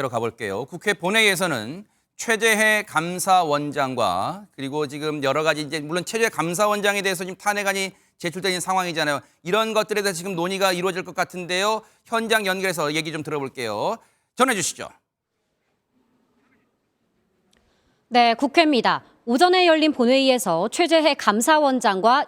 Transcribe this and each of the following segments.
로 가볼게요. 국회 본회의에서는 최재해 감사원장과 그리고 지금 여러 가지 이제 물론 최재해 감사원장에 대해서 지금 탄핵안이 제출된 상황이잖아요. 이런 것들에 대해서 지금 논의가 이루어질 것 같은데요. 현장 연결해서 얘기 좀 들어볼게요. 전해 주시죠. 네, 국회입니다. 오전에 열린 본회의에서 최재해 감사원장과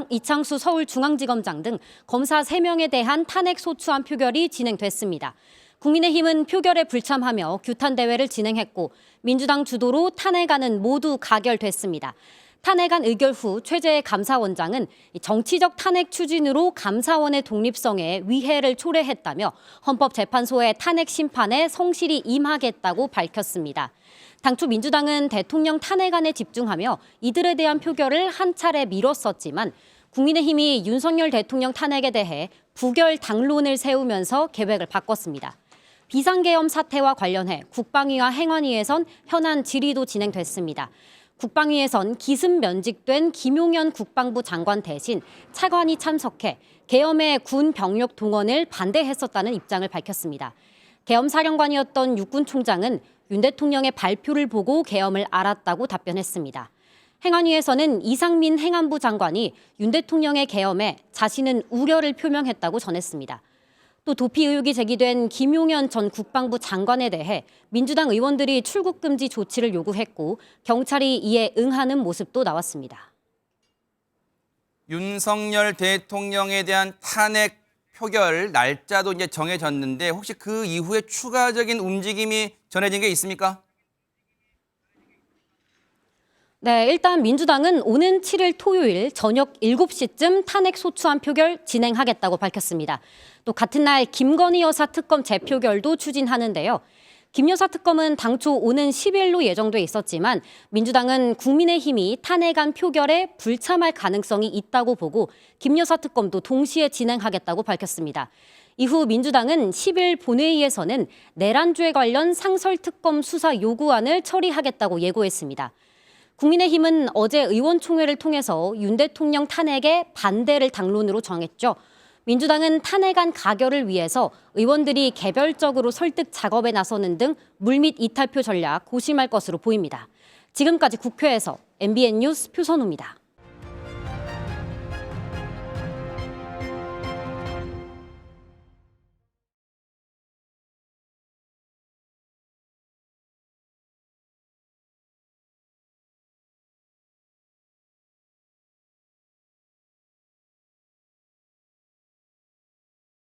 이창수 서울중앙지검장 등 검사 3명에 대한 탄핵 소추안 표결이 진행됐습니다. 국민의힘은 표결에 불참하며 규탄 대회를 진행했고 민주당 주도로 탄핵안은 모두 가결됐습니다. 탄핵안 의결 후 최재해 감사원장은 정치적 탄핵 추진으로 감사원의 독립성에 위해를 초래했다며 헌법재판소의 탄핵 심판에 성실히 임하겠다고 밝혔습니다. 당초 민주당은 대통령 탄핵안에 집중하며 이들에 대한 표결을 한 차례 미뤘었지만 국민의힘이 윤석열 대통령 탄핵에 대해 부결 당론을 세우면서 계획을 바꿨습니다. 비상계엄 사태와 관련해 국방위와 행안위에선 현안 질의도 진행됐습니다. 국방위에선 기습 면직된 김용현 국방부 장관 대신 차관이 참석해 계엄의 군 병력 동원을 반대했었다는 입장을 밝혔습니다. 계엄 사령관이었던 육군 총장은 윤 대통령의 발표를 보고 계엄을 알았다고 답변했습니다. 행안위에서는 이상민 행안부 장관이 윤 대통령의 계엄에 자신은 우려를 표명했다고 전했습니다. 또 도피 의혹이 제기된 김용현 전 국방부 장관에 대해 민주당 의원들이 출국 금지 조치를 요구했고 경찰이 이에 응하는 모습도 나왔습니다. 윤석열 대통령에 대한 탄핵 표결 날짜도 이제 정해졌는데 혹시 그 이후에 추가적인 움직임이 전해진 게 있습니까? 네, 일단 민주당은 오는 7일 토요일 저녁 7시쯤 탄핵 소추안 표결 진행하겠다고 밝혔습니다. 또 같은 날 김건희 여사 특검 재표결도 추진하는데요. 김 여사 특검은 당초 오는 10일로 예정돼 있었지만 민주당은 국민의힘이 탄핵안 표결에 불참할 가능성이 있다고 보고 김 여사 특검도 동시에 진행하겠다고 밝혔습니다. 이후 민주당은 10일 본회의에서는 내란죄 관련 상설특검 수사 요구안을 처리하겠다고 예고했습니다. 국민의힘은 어제 의원총회를 통해서 윤 대통령 탄핵에 반대를 당론으로 정했죠. 민주당은 탄핵안 가결을 위해서 의원들이 개별적으로 설득 작업에 나서는 등 물밑 이탈표 전략 고심할 것으로 보입니다. 지금까지 국회에서 MBN 뉴스 표선우입니다.